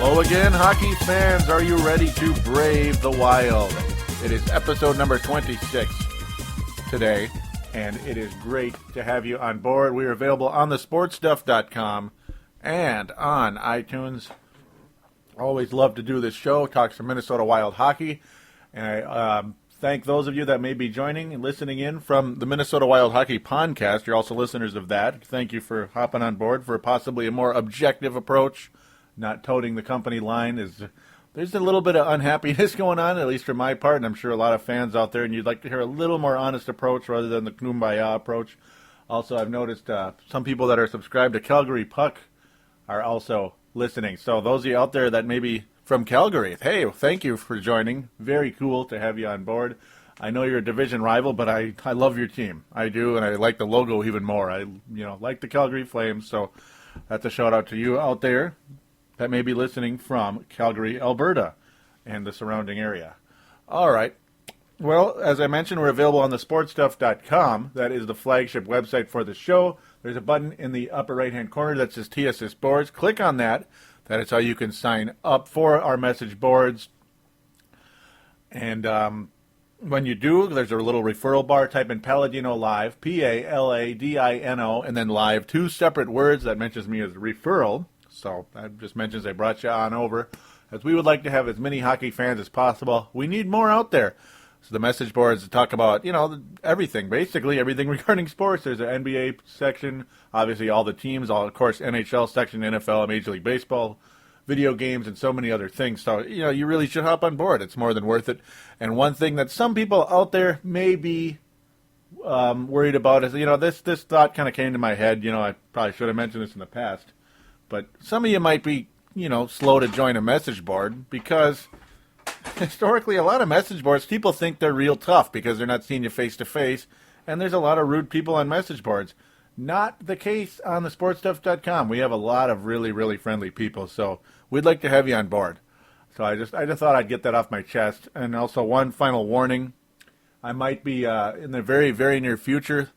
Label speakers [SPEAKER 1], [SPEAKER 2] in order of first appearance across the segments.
[SPEAKER 1] Hello again, hockey fans. Are you ready to brave the wild? It is episode number 26 today, and it is great to have you on board. We are available on thesportstuff.com and on iTunes. Always love to do this show, talk some Minnesota Wild hockey, and I thank those of you that may be joining and listening in from the Minnesota Wild Hockey podcast. You're also listeners of that. Thank you for hopping on board for possibly a more objective approach. Not toting the company line. There's a little bit of unhappiness going on, at least for my part, and I'm sure a lot of fans out there, and you'd like to hear a little more honest approach rather than the kumbaya approach. Also, I've noticed some people that are subscribed to Calgary Puck are also listening. So those of you out there that may be from Calgary, hey, thank you for joining. Very cool to have you on board. I know you're a division rival, but I love your team. I do, and I like the logo even more. I like the Calgary Flames, so that's a shout out to you out there that may be listening from Calgary, Alberta, and the surrounding area. All right. Well, as I mentioned, we're available on thesportstuff.com. That is the flagship website for the show. There's a button in the upper right-hand corner that says TSS Boards. Click on that. That is how you can sign up for our message boards. And when you do, there's a little referral bar. Type in Paladino Live, Paladino, and then live. Two separate words. That mentions me as referral. So that just mentions I brought you on over. As we would like to have as many hockey fans as possible. We need more out there. So the message boards talk about, everything, basically everything regarding sports. There's an NBA section, obviously all the teams, of course, NHL section, NFL, Major League Baseball, video games, and so many other things. So, you really should hop on board. It's more than worth it. And one thing that some people out there may be worried about is, this thought kind of came to my head. I probably should have mentioned this in the past. But some of you might be, slow to join a message board because historically, a lot of message boards, people think they're real tough because they're not seeing you face-to-face, and there's a lot of rude people on message boards. Not the case on thesportstuff.com. We have a lot of really, really friendly people, so we'd like to have you on board. So I just thought I'd get that off my chest. And also one final warning. I might be, in the very, very near future,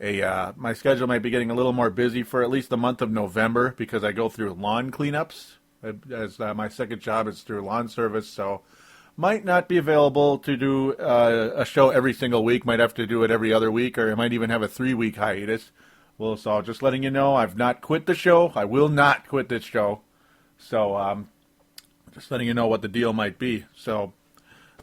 [SPEAKER 1] my schedule might be getting a little more busy for at least the month of November because I go through lawn cleanups, as my second job is through lawn service, so might not be available to do a show every single week. Might have to do it every other week, or I might even have a 3-week hiatus. Well, so just letting you know, I've not quit the show. I will not quit this show. So just letting you know what the deal might be. So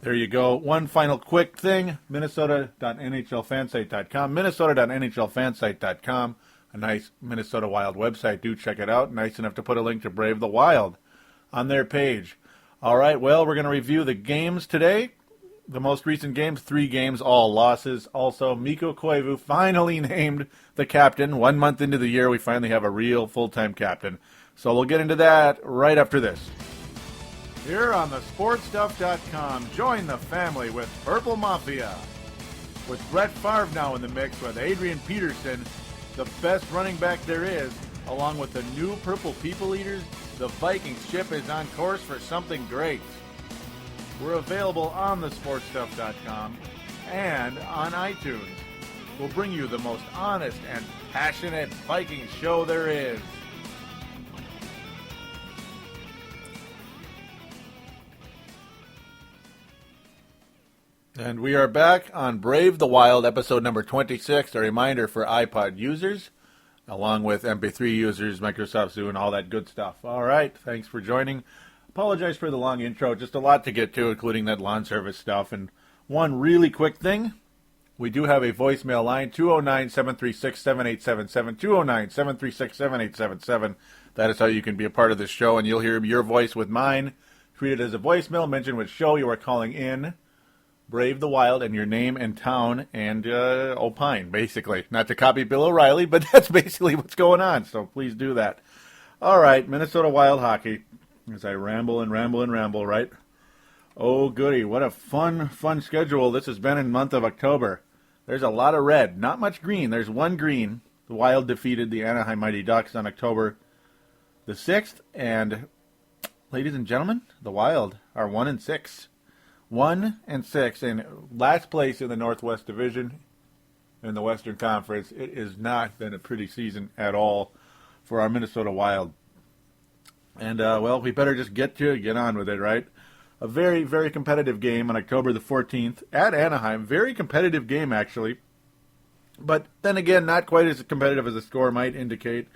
[SPEAKER 1] there you go. One final quick thing, Minnesota.nhlfansite.com, Minnesota.nhlfansite.com, a nice Minnesota Wild website. Do check it out. Nice enough to put a link to Brave the Wild on their page. All right, well, we're going to review the games today. The most recent games, 3 games, all losses. Also, Mikko Koivu finally named the captain. 1 month into the year, we finally have a real full-time captain. So we'll get into that right after this. Here on thesportstuff.com, join the family with Purple Mafia. With Brett Favre now in the mix with Adrian Peterson, the best running back there is, along with the new Purple People Eaters, the Vikings ship is on course for something great. We're available on thesportstuff.com and on iTunes. We'll bring you the most honest and passionate Vikings show there is. And we are back on Brave the Wild, episode number 26, a reminder for iPod users, along with MP3 users, Microsoft Zoo, and all that good stuff. All right, thanks for joining. Apologize for the long intro, just a lot to get to, including that lawn service stuff. And one really quick thing, we do have a voicemail line, 209-736-7877, 209-736-7877. That is how you can be a part of this show, and you'll hear your voice with mine. Treat it as a voicemail, mention which show you are calling in. Brave the Wild and your name and town and opine, basically. Not to copy Bill O'Reilly, but that's basically what's going on, so please do that. All right, Minnesota Wild hockey. As I ramble, right? Oh, goody. What a fun schedule this has been in the month of October. There's a lot of red, not much green. There's one green. The Wild defeated the Anaheim Mighty Ducks on October the 6th, and ladies and gentlemen, the Wild are 1-6. 1-6 in last place in the Northwest Division in the Western Conference. It has not been a pretty season at all for our Minnesota Wild. And, well, we better just get on with it, right? A very, very competitive game on October the 14th at Anaheim. Very competitive game, actually. But then again, not quite as competitive as the score might indicate.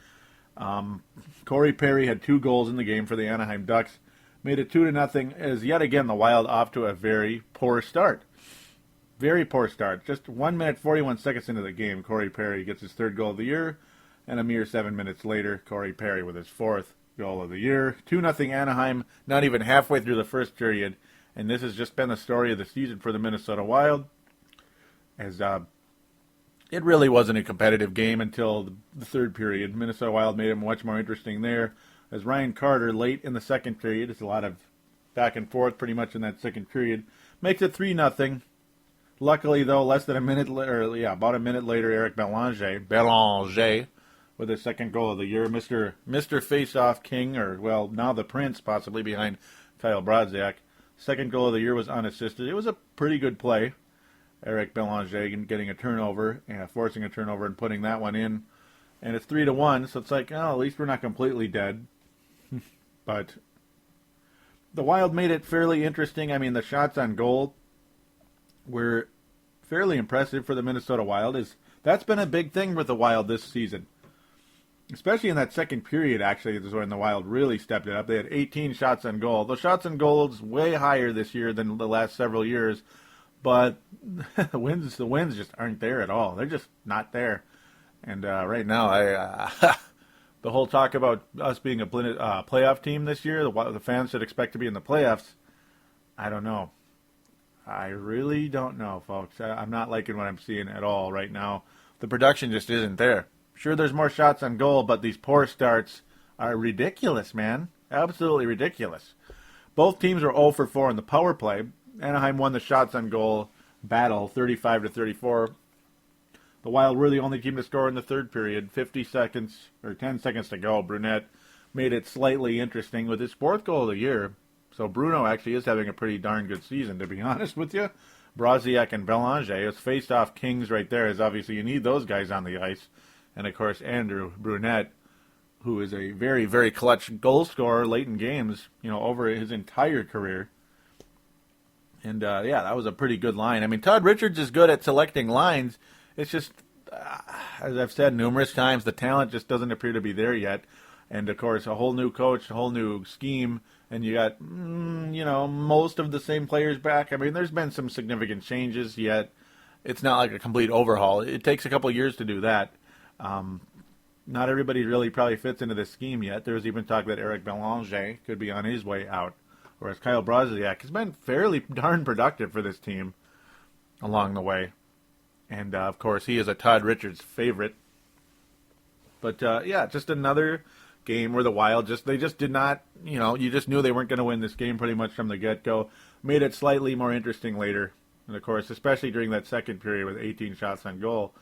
[SPEAKER 1] Corey Perry had 2 goals in the game for the Anaheim Ducks. Made it 2-0 as yet again the Wild off to a very poor start. Very poor start. Just 1 minute 41 seconds into the game, Corey Perry gets his 3rd goal of the year. And a mere 7 minutes later, Corey Perry with his 4th goal of the year. 2-0 Anaheim, not even halfway through the first period. And this has just been the story of the season for the Minnesota Wild. As it really wasn't a competitive game until the 3rd period. Minnesota Wild made it much more interesting there. As Ryan Carter, late in the 2nd period, it's a lot of back and forth pretty much in that 2nd period, makes it 3-0. Luckily, though, about a minute later, Eric Belanger, with his 2nd goal of the year, Mr. Face-Off King, or, well, now the Prince, possibly behind Kyle Brodziak. 2nd goal of the year was unassisted. It was a pretty good play. Eric Belanger getting a turnover, forcing a turnover and putting that one in. And it's 3-1, so it's like, oh, at least we're not completely dead. But the Wild made it fairly interesting. I mean, the shots on goal were fairly impressive for the Minnesota Wild. That's been a big thing with the Wild this season. Especially in that 2nd period, actually, is when the Wild really stepped it up. They had 18 shots on goal. The shots on goal is way higher this year than the last several years. But the wins just aren't there at all. They're just not there. And right now, the whole talk about us being a playoff team this year, the fans should expect to be in the playoffs. I don't know. I really don't know, folks. I'm not liking what I'm seeing at all right now. The production just isn't there. Sure, there's more shots on goal, but these poor starts are ridiculous, man. Absolutely ridiculous. Both teams are 0 for 4 in the power play. Anaheim won the shots on goal battle, 35-34. The Wild were the only team to score in the 3rd period. 10 seconds to go. Brunette made it slightly interesting with his 4th goal of the year. So Bruno actually is having a pretty darn good season, to be honest with you. Brodziak and Belanger, as face-off kings right there, is obviously you need those guys on the ice. And, of course, Andrew Brunette, who is a very, very clutch goal scorer late in games, over his entire career. And, that was a pretty good line. I mean, Todd Richards is good at selecting lines. It's just, as I've said numerous times, the talent just doesn't appear to be there yet. And, of course, a whole new coach, a whole new scheme, and you got, most of the same players back. I mean, there's been some significant changes, yet it's not like a complete overhaul. It takes a couple of years to do that. Not everybody really probably fits into this scheme yet. There was even talk that Eric Belanger could be on his way out, whereas Kyle Brodziak has been fairly darn productive for this team along the way. And, of course, he is a Todd Richards favorite. But, just another game where the Wild they just did not, you just knew they weren't going to win this game pretty much from the get-go. Made it slightly more interesting later. And, of course, especially during that 2nd period with 18 shots on goal.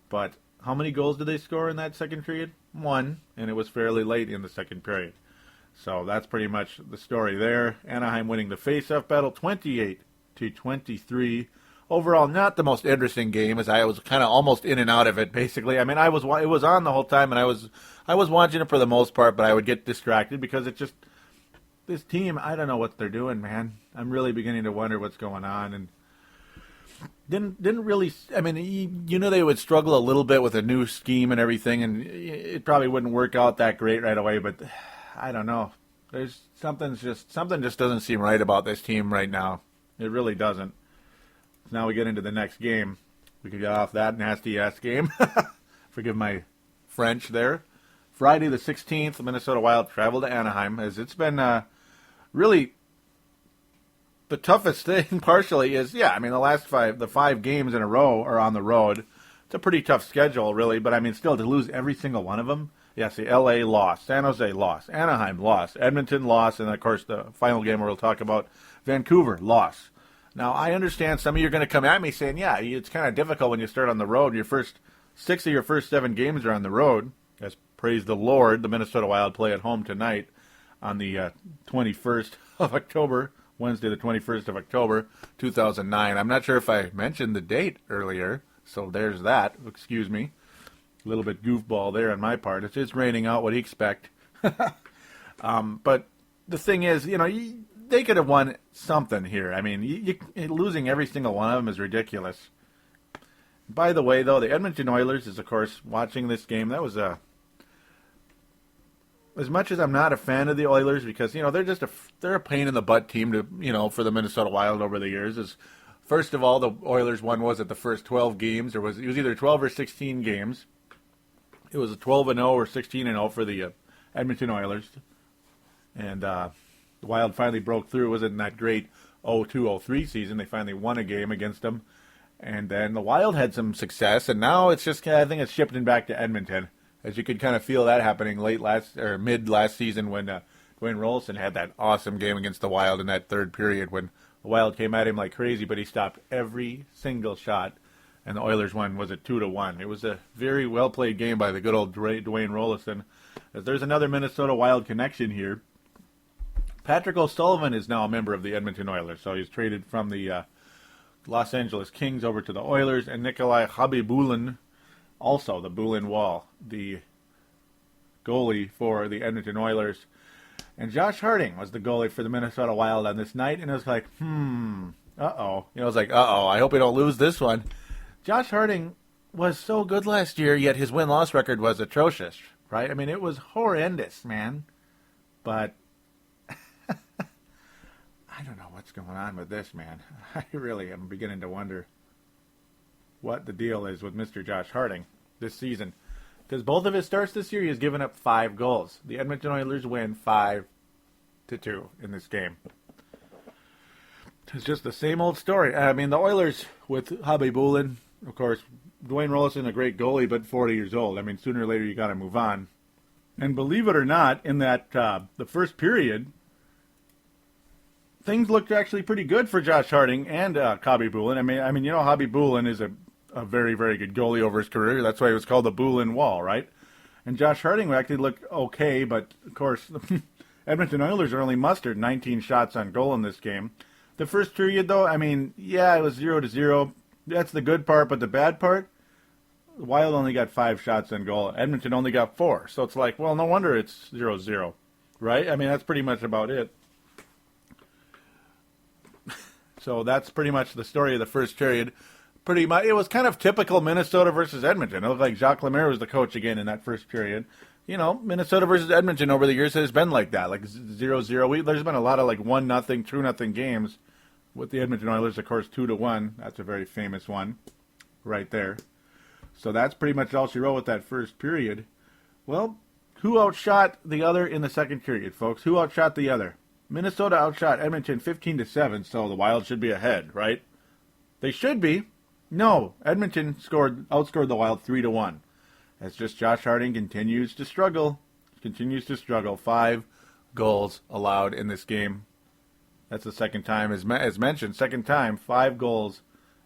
[SPEAKER 1] But how many goals did they score in that 2nd period? 1, and it was fairly late in the 2nd period. So that's pretty much the story there. Anaheim winning the face-off battle 28-23. Overall, not the most interesting game, as I was kind of almost in and out of it, basically. I mean, it was on the whole time, and I was watching it for the most part, but I would get distracted because it just, this team, I don't know what they're doing, man. I'm really beginning to wonder what's going on, and didn't really, I mean, you knew they would struggle a little bit with a new scheme and everything, and it probably wouldn't work out that great right away, but I don't know. Something just doesn't seem right about this team right now. It really doesn't. Now we get into the next game. We could get off that nasty-ass game. Forgive my French there. Friday the 16th, the Minnesota Wild travel to Anaheim, as it's been really the toughest thing partially is, the 5 games in a row are on the road. It's a pretty tough schedule, really, but I mean, still, to lose every single one of them. Yeah, see, L.A. lost, San Jose lost, Anaheim lost, Edmonton lost, and, of course, the final game we'll talk about, Vancouver lost. Now, I understand some of you are going to come at me saying, yeah, it's kind of difficult when you start on the road. Your first 6 of your first 7 games are on the road. As praise the Lord, the Minnesota Wild play at home tonight on the 21st of October, Wednesday the 21st of October, 2009. I'm not sure if I mentioned the date earlier, so there's that. Excuse me. A little bit goofball there on my part. It's raining out. What do you expect? But the thing is, they could have won something here. I mean, losing every single one of them is ridiculous. By the way, though, the Edmonton Oilers is, of course, watching this game. That was as much as I'm not a fan of the Oilers because, they're a pain in the butt team to, for the Minnesota Wild over the years. First of all, the Oilers won, was it the first 12 games? It was either 12 or 16 games. It was a 12-0 or 16-0 for the Edmonton Oilers. And the Wild finally broke through. It wasn't in that great 0-2-0-3 season. They finally won a game against them. And then the Wild had some success, and now it's just, I think it's shifting back to Edmonton. As you could kind of feel that happening mid last season when Dwayne Rolison had that awesome game against the Wild in that third period when the Wild came at him like crazy, but he stopped every single shot, and the Oilers won, was it 2-1? It was a very well-played game by the good old Dwayne Rolison. As there's another Minnesota Wild connection here. Patrick O'Sullivan is now a member of the Edmonton Oilers, so he's traded from the Los Angeles Kings over to the Oilers, and Nikolai Khabibulin, also the Bulin Wall, the goalie for the Edmonton Oilers. And Josh Harding was the goalie for the Minnesota Wild on this night, and it was like, uh-oh. It was like, uh-oh, I hope we don't lose this one. Josh Harding was so good last year, yet his win-loss record was atrocious, right? I mean, it was horrendous, man. But I don't know what's going on with this, man. I really am beginning to wonder what the deal is with Mr. Josh Harding this season. Because both of his starts this year, he has given up 5 goals. The Edmonton Oilers win 5-2 in this game. It's just the same old story. I mean, the Oilers with Khabibulin, of course, Dwayne Rolison, a great goalie, but 40 years old. I mean, sooner or later you got to move on. And believe it or not, in that the first period, things looked actually pretty good for Josh Harding and Khabibulin. I mean, Khabibulin is a very, very good goalie over his career. That's why he was called the Bulin Wall, right? And Josh Harding actually looked okay, but, of course, the Edmonton Oilers are only mustered 19 shots on goal in this game. The first period, though, I mean, yeah, it was 0-0. That's the good part, but the bad part, the Wild only got 5 shots on goal. Edmonton only got 4. So it's like, well, no wonder it's 0-0, right? I mean, that's pretty much about it. So that's pretty much the story of the first period. Pretty much, it was kind of typical Minnesota versus Edmonton. It looked like Jacques Lemaire was the coach again in that first period. Minnesota versus Edmonton over the years has been like that, like 0-0. There's been a lot of like 1-0, 2-0 games with the Edmonton Oilers, of course, 2-1. That's a very famous one right there. So that's pretty much all she wrote with that first period. Well, who outshot the other in the second period, folks? Who outshot the other? Minnesota outshot Edmonton 15-7, so the Wild should be ahead, right? They should be. No, Edmonton outscored the Wild 3-1. As just Josh Harding continues to struggle. 5 goals allowed in this game. That's the second time, as mentioned, 5 goals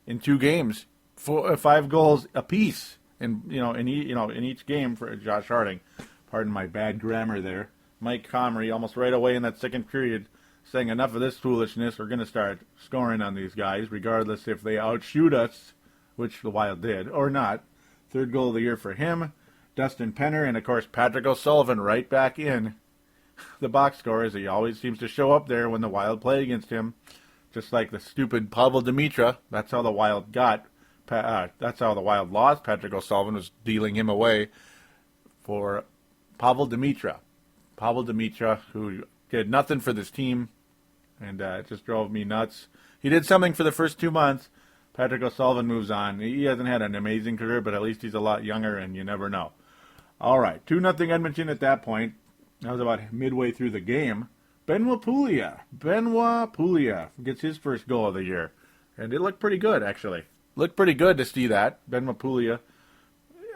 [SPEAKER 1] in 2 games. 5 goals apiece in each game for Josh Harding. Pardon my bad grammar there. Mike Comrie almost right away in that second period saying enough of this foolishness. We're going to start scoring on these guys, regardless if they outshoot us, which the Wild did, or not. 3rd goal of the year for him. Dustin Penner, and of course Patrick O'Sullivan right back in the box score, as he always seems to show up there when the Wild play against him. Just like the stupid Pavel Demitra. That's how the Wild that's how the Wild lost. Patrick O'Sullivan was dealing him away for Pavel Demitra. Who did nothing for this team, and it just drove me nuts. He did something for the first 2 months. Patrick O'Sullivan moves on. He hasn't had an amazing career, but at least he's a lot younger, and you never know. All right, 2-0 Edmonton at that point. That was about midway through the game. Benoit Pouliot gets his first goal of the year, and it looked pretty good, actually. Looked pretty good to see that. Benoit Pouliot,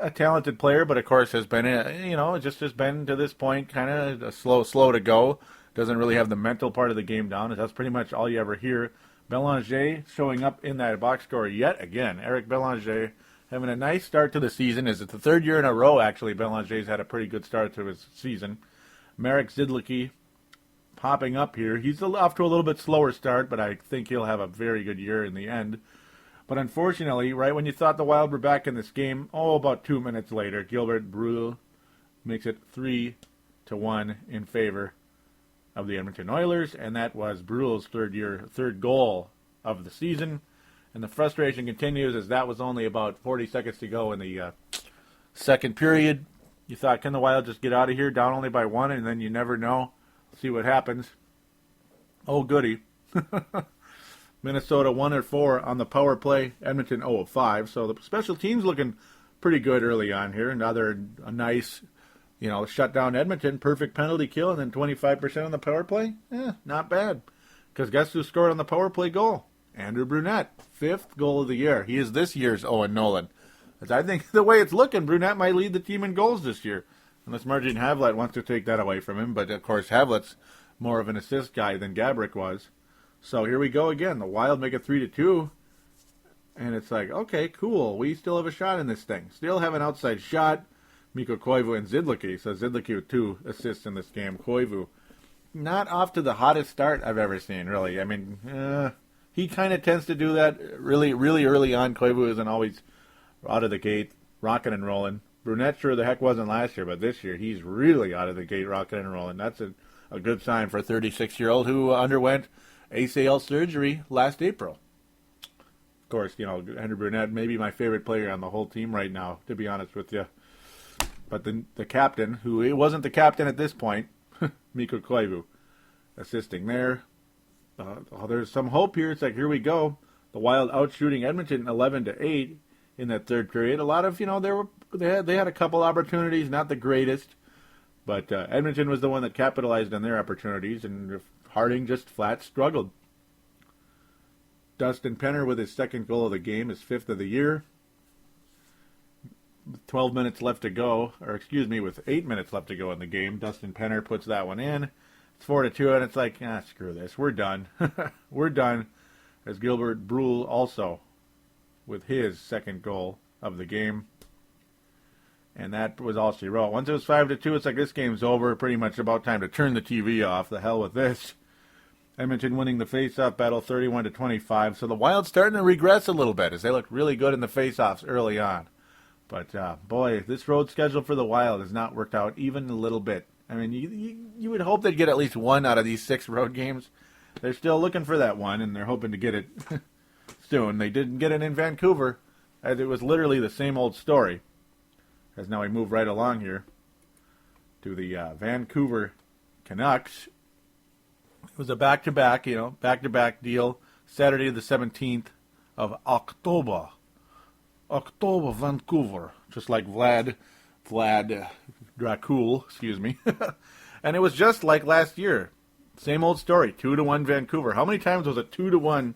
[SPEAKER 1] a talented player, but of course has been, just has been to this point kind of slow to go. Doesn't really have the mental part of the game down. That's pretty much all you ever hear. Belanger showing up in that box score yet again. Eric Belanger having a nice start to the season. Is it the 3rd year in a row, actually? Belanger's had a pretty good start to his season. Marek Zidlicki popping up here. He's off to a little bit slower start, but I think he'll have a very good year in the end. But unfortunately, right when you thought the Wild were back in this game, about 2 minutes later, Gilbert Brule makes it 3-1 in favor of the Edmonton Oilers, and that was Brul's third goal of the season. And the frustration continues as that was only about 40 seconds to go in the second period. You thought, can the Wild just get out of here, down only by one, and then you never know. See what happens. Oh, goody. Minnesota 1-4 on the power play. Edmonton 0-5. So the special teams looking pretty good early on here. Another a nice, shut down Edmonton. Perfect penalty kill, and then 25% on the power play. Not bad. Because guess who scored on the power play goal? Andrew Brunette. 5th goal of the year. He is this year's Owen Nolan. As I think the way it's looking, Brunette might lead the team in goals this year. Unless Martin Havlat wants to take that away from him. But, of course, Havlat's more of an assist guy than Gaborik was. So here we go again. The Wild make it 3-2. And it's like, okay, cool. We still have a shot in this thing. Still have an outside shot. Mikko Koivu and Zidlicky. So Zidlicky with 2 assists in this game. Koivu, not off to the hottest start I've ever seen, really. I mean, he kind of tends to do that really, really early on. Koivu isn't always out of the gate, rocking and rolling. Brunette sure the heck wasn't last year, but this year he's really out of the gate, rocking and rolling. That's a good sign for a 36-year-old who underwent ACL surgery last April. Of course, Andrew Brunette may be my favorite player on the whole team right now, to be honest with you. But the captain, who it wasn't the captain at this point, Mikko Koivu, assisting there. There's some hope here. It's like, here we go. The Wild outshooting Edmonton 11-8 in that third period. A lot of, they had a couple opportunities, not the greatest, but Edmonton was the one that capitalized on their opportunities, and Harding just flat struggled. Dustin Penner with his 2nd goal of the game, his 5th of the year. 12 minutes left to go, with 8 minutes left to go in the game. Dustin Penner puts that one in. It's 4-2, and it's like, screw this. We're done. We're done. As Gilbert Brule also with his 2nd goal of the game. And that was all she wrote. Once it was 5-2, it's like, this game's over. Pretty much about time to turn the TV off. The hell with this. Edmonton winning the face-off battle 31-25. So the Wild starting to regress a little bit as they looked really good in the face-offs early on. But, boy, this road schedule for the Wild has not worked out even a little bit. I mean, you would hope they'd get at least one out of these 6 road games. They're still looking for that one, and they're hoping to get it soon. They didn't get it in Vancouver, as it was literally the same old story. As now we move right along here to the Vancouver Canucks. It was a back-to-back deal. Saturday the 17th of October. October, Vancouver. Just like Vlad Dracul, excuse me. And it was just like last year. Same old story, 2-1 Vancouver. How many times was it 2-1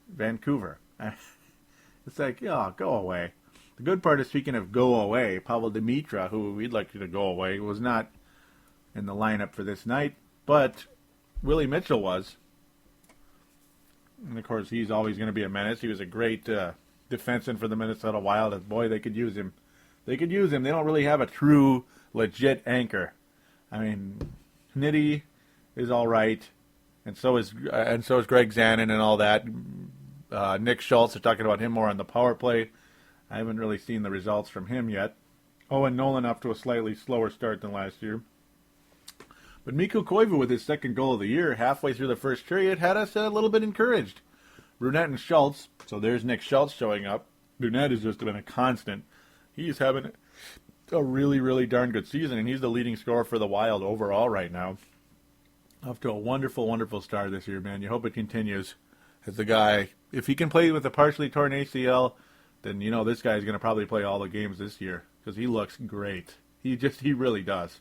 [SPEAKER 1] Vancouver? It's like, go away. The good part is, speaking of go away, Pavel Dimitra, who we'd like you to go away, was not in the lineup for this night, but Willie Mitchell was. And, of course, he's always going to be a menace. He was a great defenseman for the Minnesota Wild, and, boy, they could use him. They don't really have a true, legit anchor. I mean, Nitty is all right, and so is Greg Zanin and all that. Nick Schultz, they're talking about him more on the power play. I haven't really seen the results from him yet. Owen Nolan off to a slightly slower start than last year. But Mikko Koivu with his 2nd goal of the year, halfway through the first period, had us a little bit encouraged. Brunette and Schultz, so there's Nick Schultz showing up. Brunette has just been a constant. He's having a really, really darn good season, and he's the leading scorer for the Wild overall right now. Off to a wonderful, wonderful start this year, man. You hope it continues. As the guy, if he can play with a partially torn ACL, then this guy's going to probably play all the games this year because he looks great. He really does.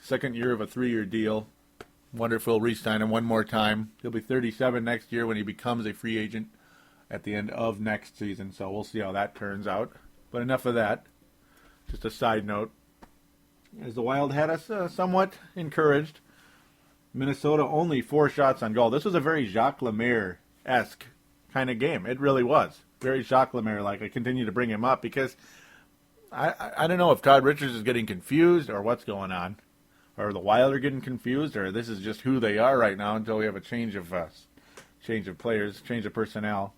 [SPEAKER 1] 2nd year of a 3-year deal. Wonderful, re-sign him one more time. He'll be 37 next year when he becomes a free agent at the end of next season. So we'll see how that turns out. But enough of that. Just a side note. As the Wild had us somewhat encouraged. Minnesota only 4 shots on goal. This was a very Jacques Lemaire-esque kind of game. It really was. Very Jacques Lemaire-like. I continue to bring him up because I don't know if Todd Richards is getting confused or what's going on. Or the Wild are getting confused, or this is just who they are right now until we have a change of players, change of personnel.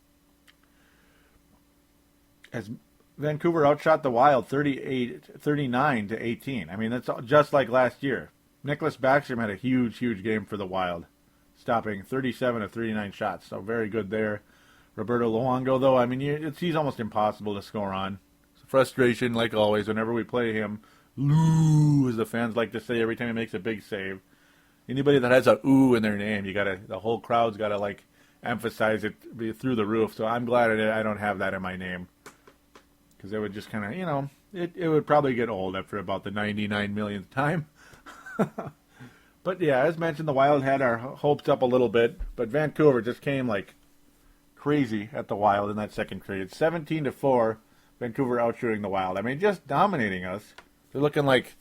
[SPEAKER 1] As Vancouver outshot the Wild 39-18. I mean, that's just like last year. Nicholas Backstrom had a huge, huge game for the Wild, stopping 37 of 39 shots. So very good there. Roberto Luongo, though, I mean, he's almost impossible to score on. It's frustration, like always, whenever we play him. Lou, as the fans like to say every time he makes a big save. Anybody that has a ooh in their name, the whole crowd's got to emphasize it through the roof. So I'm glad I don't have that in my name, because it would just kind of, it would probably get old after about the 99 millionth time. But yeah, as mentioned, the Wild had our hopes up a little bit, but Vancouver just came like crazy at the Wild in that second period. 17-4, Vancouver outshooting the Wild. I mean, just dominating us. They're looking like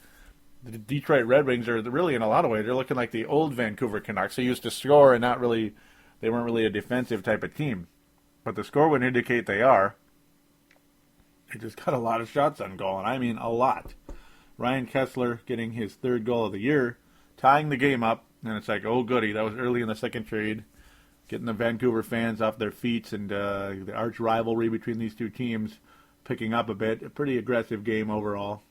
[SPEAKER 1] the Detroit Red Wings are really, in a lot of ways, they're looking like the old Vancouver Canucks. They used to score and they weren't really a defensive type of team. But the score would indicate they are. They just got a lot of shots on goal, and I mean a lot. Ryan Kessler getting his third goal of the year, tying the game up, and it's like, oh goody, that was early in the second period, getting the Vancouver fans off their feet, and the arch rivalry between these two teams picking up a bit. A pretty aggressive game overall.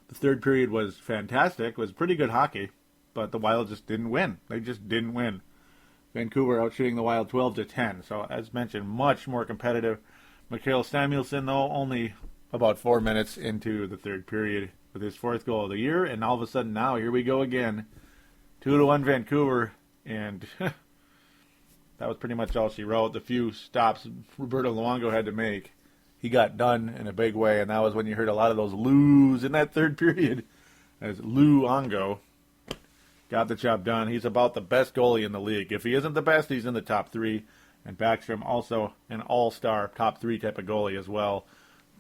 [SPEAKER 1] The third period was fantastic. It was pretty good hockey, but the Wild just didn't win. They just didn't win. Vancouver outshooting the Wild 12-10. So, as mentioned, much more competitive. Mikael Samuelsson, though, only about 4 minutes into the third period with his fourth goal of the year, and all of a sudden now, here we go again. 2-1 Vancouver, and that was pretty much all she wrote. The few stops Roberto Luongo had to make, he got done in a big way, and that was when you heard a lot of those loos in that third period, as Luongo got the job done. He's about the best goalie in the league. If he isn't the best, he's in the top three. And Backstrom also an all-star top three type of goalie as well.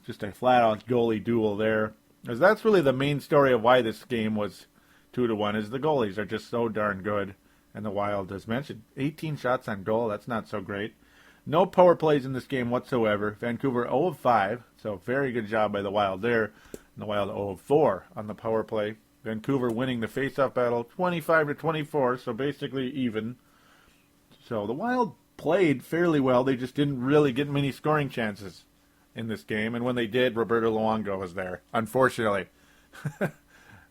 [SPEAKER 1] Just a flat-out goalie duel there. As that's really the main story of why this game was 2-1, is the goalies are just so darn good. And the Wild, as mentioned, 18 shots on goal. That's not so great. No power plays in this game whatsoever. Vancouver 0-5, so very good job by the Wild there. And the Wild 0-4 on the power play. Vancouver winning the face-off battle 25-24, so basically even. So the Wild played fairly well. They just didn't really get many scoring chances in this game. And when they did, Roberto Luongo was there, unfortunately.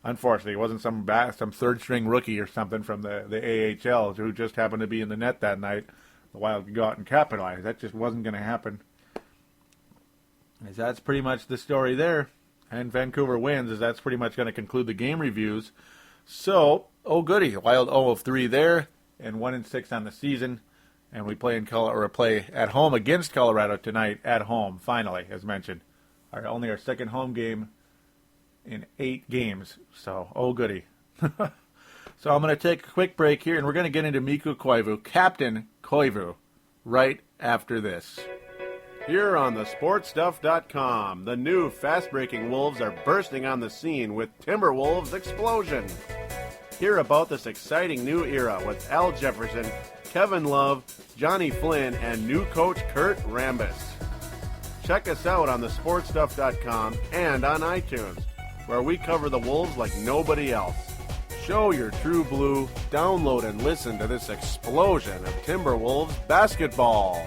[SPEAKER 1] Unfortunately, it wasn't some third-string rookie or something from the AHL who just happened to be in the net that night. The Wild could go out and capitalize. That just wasn't going to happen. As that's pretty much the story there. And Vancouver wins, as that's pretty much going to conclude the game reviews. So, oh goody, Wild 0-3 there, and 1-6 on the season. And we play play at home against Colorado tonight, at home, finally, as mentioned. Only our second home game in 8 games. So, oh goody. So I'm going to take a quick break here, and we're going to get into Mikko Koivu, Captain Koivu, right after this.
[SPEAKER 2] Here on thesportstuff.com, the new fast-breaking Wolves are bursting on the scene with Timberwolves Explosion. Hear about this exciting new era with Al Jefferson, Kevin Love, Johnny Flynn, and new coach Kurt Rambis. Check us out on thesportstuff.com and on iTunes, where we cover the Wolves like nobody else. Show your true blue, download and listen to this explosion of Timberwolves basketball.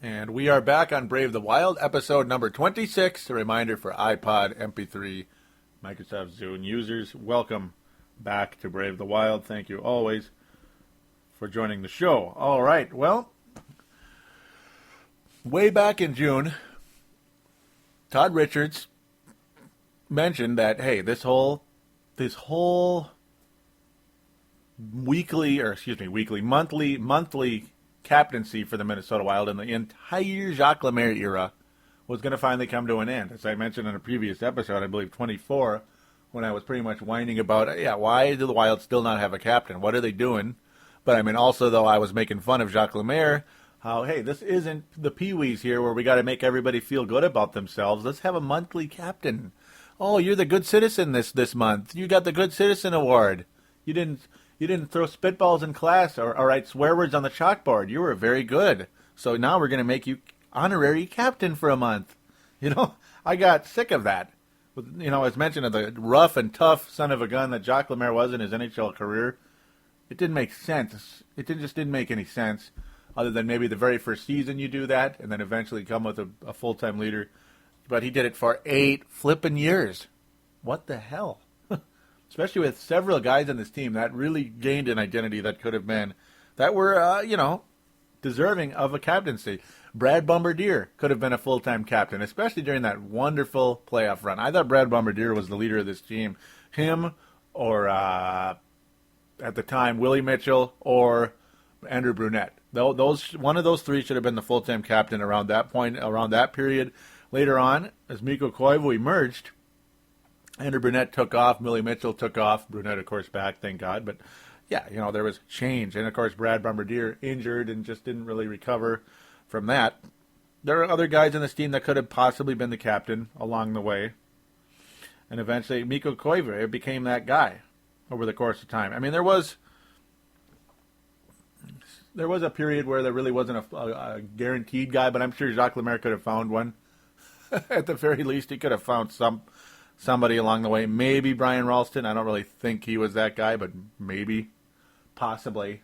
[SPEAKER 1] And we are back on Brave the Wild, episode number 26. A reminder for iPod, MP3, Microsoft Zune users. Welcome back to Brave the Wild. Thank you always for joining the show. All right, well, way back in June, Todd Richards mentioned that, hey, this whole monthly captaincy for the Minnesota Wild and the entire Jacques Lemaire era was going to finally come to an end. As I mentioned in a previous episode, I believe 24, when I was pretty much whining about, why do the Wild still not have a captain? What are they doing? But I mean, also, though, I was making fun of Jacques Lemaire, how, hey, this isn't the Pee-wees here where we got to make everybody feel good about themselves. Let's have a monthly captain. Oh, you're the good citizen this month. You got the Good Citizen Award. You didn't throw spitballs in class or write swear words on the chalkboard. You were very good. So now we're going to make you honorary captain for a month. I got sick of that. As mentioned, of the rough and tough son of a gun that Jacques Lemaire was in his NHL career. It didn't make sense. It just didn't make any sense. other than maybe the very first season you do that, and then eventually come with a full-time leader. But he did it for 8 flipping years. What the hell? Especially with several guys on this team that really gained an identity that could have been, that were, deserving of a captaincy. Brad Bombardier could have been a full-time captain, especially during that wonderful playoff run. I thought Brad Bombardier was the leader of this team. Him or, at the time, Willie Mitchell or Andrew Brunette. One of those three should have been the full-time captain around that point, around that period. Later on, as Mikko Koivu emerged, Andrew Brunette took off, Willie Mitchell took off, Brunette, of course, back, thank God. But, yeah, there was change. And, of course, Brad Bombardier injured and just didn't really recover from that. There are other guys in this team that could have possibly been the captain along the way. And eventually, Mikko Koivu became that guy over the course of time. I mean, there was a period where there really wasn't a guaranteed guy, but I'm sure Jacques Lemaire could have found one. At the very least, he could have found somebody along the way. Maybe Brian Ralston. I don't really think he was that guy, but maybe, possibly,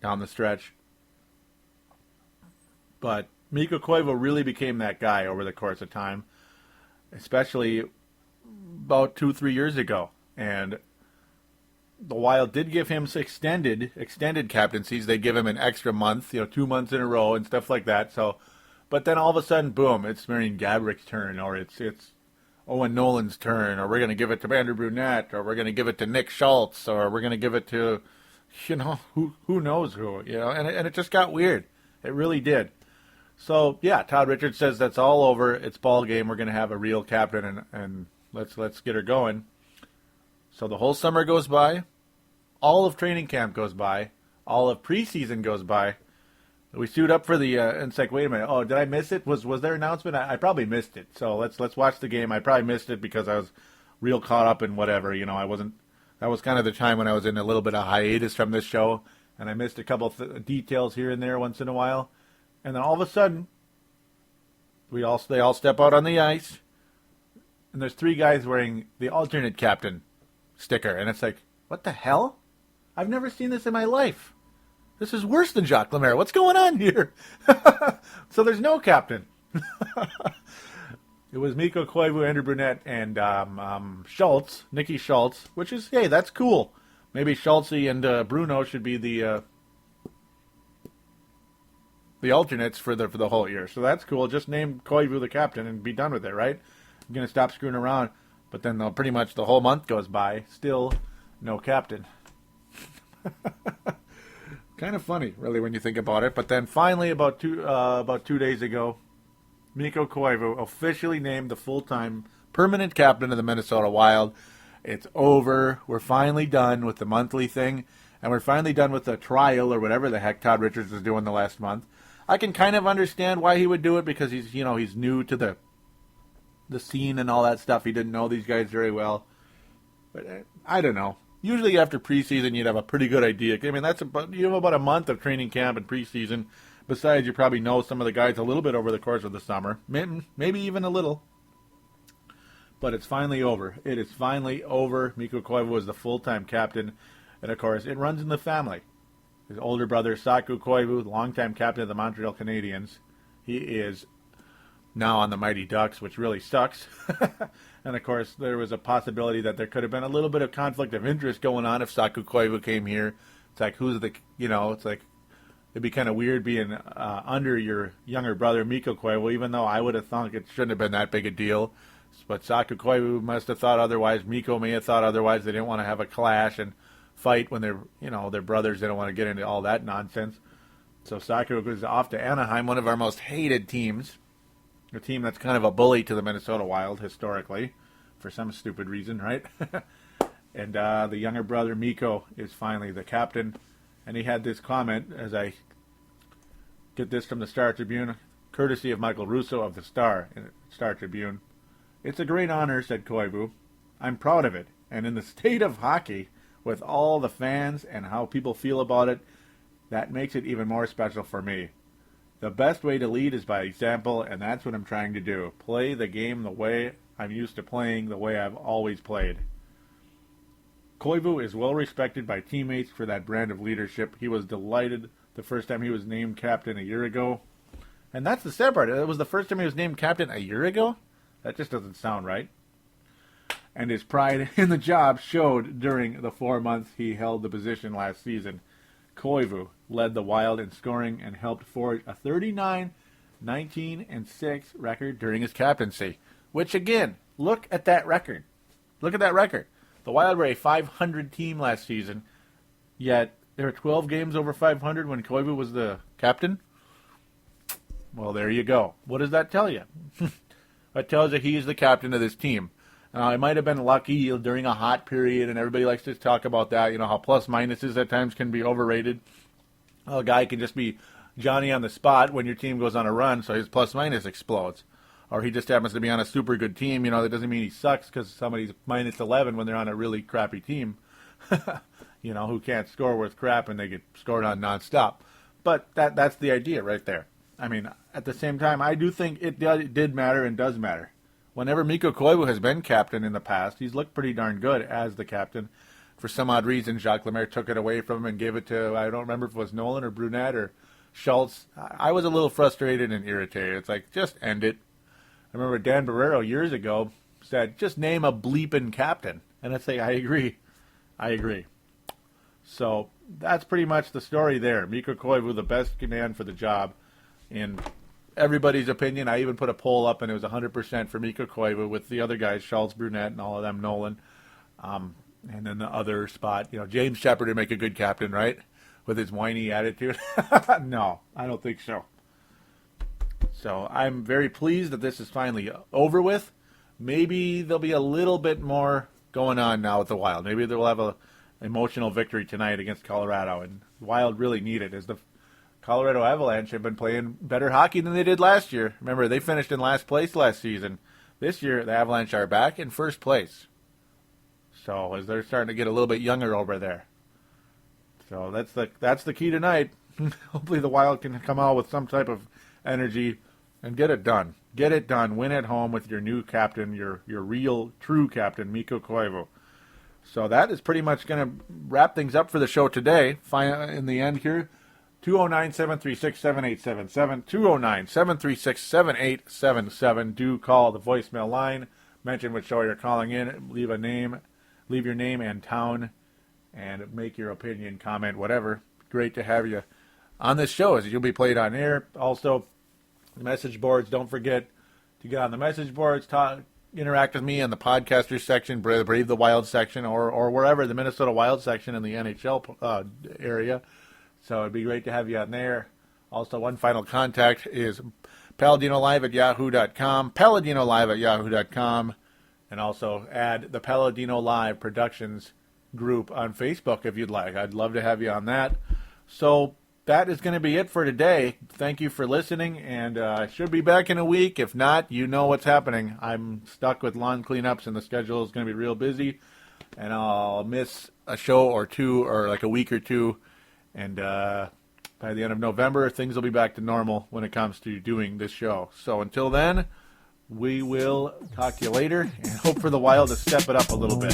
[SPEAKER 1] down the stretch. But Mikko Koivu really became that guy over the course of time, especially about 2-3 years ago. And the Wild did give him extended captaincies. They give him an extra month, 2 months in a row and stuff like that. So, but then all of a sudden, boom, it's Marian Gabourik's turn, or it's Owen Nolan's turn, or we're going to give it to Andrew Brunette, or we're going to give it to Nick Schultz, or we're going to give it to, who knows who, and it just got weird. It really did. So, yeah, Todd Richards says that's all over. It's ball game. We're going to have a real captain, and let's get her going. So the whole summer goes by. All of training camp goes by. All of preseason goes by. We suit up for the, and it's like, wait a minute. Oh, did I miss it? Was there an announcement? I probably missed it. So let's watch the game. I probably missed it because I was real caught up in whatever. I wasn't. That was kind of the time when I was in a little bit of hiatus from this show, and I missed a couple details here and there once in a while. And then all of a sudden, they all step out on the ice, and there's 3 guys wearing the alternate captain sticker, and it's like, what the hell? I've never seen this in my life. This is worse than Jacques Lemaire. What's going on here? So there's no captain. It was Mikko Koivu, Andrew Brunette, and Schultz, Nicky Schultz, which is, hey, that's cool. Maybe Schultz and Bruno should be the alternates for the whole year. So that's cool. Just name Koivu the captain and be done with it, right? I'm going to stop screwing around. But then pretty much the whole month goes by, still no captain. Kind of funny, really, when you think about it. But then finally, about 2 days ago, Mikko Koivu officially named the full-time permanent captain of the Minnesota Wild. It's over. We're finally done with the monthly thing, and we're finally done with the trial or whatever the heck Todd Richards was doing the last month. I can kind of understand why he would do it because he's new to the scene and all that stuff. He didn't know these guys very well. But I don't know. Usually after preseason, you'd have a pretty good idea. I mean, you have about a month of training camp and preseason. Besides, you probably know some of the guys a little bit over the course of the summer. Maybe even a little. But it's finally over. It is finally over. Mikko Koivu is the full-time captain. And, of course, it runs in the family. His older brother, Saku Koivu, longtime captain of the Montreal Canadiens. He is now on the Mighty Ducks, which really sucks. And, of course, there was a possibility that there could have been a little bit of conflict of interest going on if Saku Koivu came here. It's like, it's like, it'd be kind of weird being under your younger brother, Mikko Koivu, even though I would have thought it shouldn't have been that big a deal. But Saku Koivu must have thought otherwise. Mikko may have thought otherwise. They didn't want to have a clash and fight when they're brothers. They don't want to get into all that nonsense. So Saku goes off to Anaheim, one of our most hated teams. A team that's kind of a bully to the Minnesota Wild historically, for some stupid reason, right? And the younger brother, Mikko, is finally the captain. And he had this comment, as I get this from the Star Tribune, courtesy of Michael Russo of the Star Tribune. "It's a great honor," said Koivu. "I'm proud of it. And in the state of hockey, with all the fans and how people feel about it, that makes it even more special for me. The best way to lead is by example, and that's what I'm trying to do. Play the game the way I'm used to playing, the way I've always played." Koivu is well respected by teammates for that brand of leadership. He was delighted the first time he was named captain a year ago. And that's the sad part. It was the first time he was named captain a year ago? That just doesn't sound right. And his pride in the job showed during the 4 months he held the position last season. Koivu led the Wild in scoring and helped forge a 39-19-6 record during his captaincy. Which, again, look at that record. Look at that record. The Wild were a 500 team last season, yet there were 12 games over 500 when Koivu was the captain. Well, there you go. What does that tell you? It tells you he's the captain of this team. It might have been lucky during a hot period, and everybody likes to talk about that, how plus minuses at times can be overrated. A guy can just be Johnny on the spot when your team goes on a run, so his plus minus explodes. Or he just happens to be on a super good team. That doesn't mean he sucks because somebody's minus 11 when they're on a really crappy team, who can't score worth crap and they get scored on nonstop. But that's the idea right there. I mean, at the same time, I do think it did matter and does matter. Whenever Mikko Koivu has been captain in the past, he's looked pretty darn good as the captain. For some odd reason, Jacques Lemaire took it away from him and gave it to, I don't remember if it was Nolan or Brunette or Schultz. I was a little frustrated and irritated. It's like, just end it. I remember Dan Barrero years ago said, just name a bleeping captain. And I say, I agree. So that's pretty much the story there. Mikko Koivu, the best man for the job. In everybody's opinion, I even put a poll up, and it was 100% for Mikko Koivu with the other guys, Schultz, Brunette, and all of them, Nolan. And then the other spot, James Shepard would make a good captain, right? With his whiny attitude. No, I don't think so. So I'm very pleased that this is finally over with. Maybe there'll be a little bit more going on now with the Wild. Maybe they'll have an emotional victory tonight against Colorado, and the Wild really need it, as the Colorado Avalanche have been playing better hockey than they did last year. Remember, they finished in last place last season. This year, the Avalanche are back in first place. So, as they're starting to get a little bit younger over there. So, that's the key tonight. Hopefully the Wild can come out with some type of energy and get it done. Get it done. Win at home with your new captain, your real, true captain, Mikko Koivu. So, that is pretty much going to wrap things up for the show today. In the end here, 209-736-7877, 209-736-7877. Do call the voicemail line. Mention what show you're calling in. Leave your name and town, and make your opinion, comment, whatever. Great to have you on this show, as you'll be played on air. Also, the message boards. Don't forget to get on the message boards. Interact with me in the podcasters section, Brave the Wild section, or wherever, the Minnesota Wild section in the NHL area. So it'd be great to have you on there. Also, one final contact is PaladinoLive@yahoo.com, PaladinoLive@yahoo.com, and also add the Paladino Live Productions group on Facebook if you'd like. I'd love to have you on that. So that is going to be it for today. Thank you for listening, and I should be back in a week. If not, you know what's happening. I'm stuck with lawn cleanups, and the schedule is going to be real busy, and I'll miss a show or two, or like a week or two. And by the end of November, things will be back to normal when it comes to doing this show. So until then, we will talk to you later, and hope for the Wild to step it up a little bit.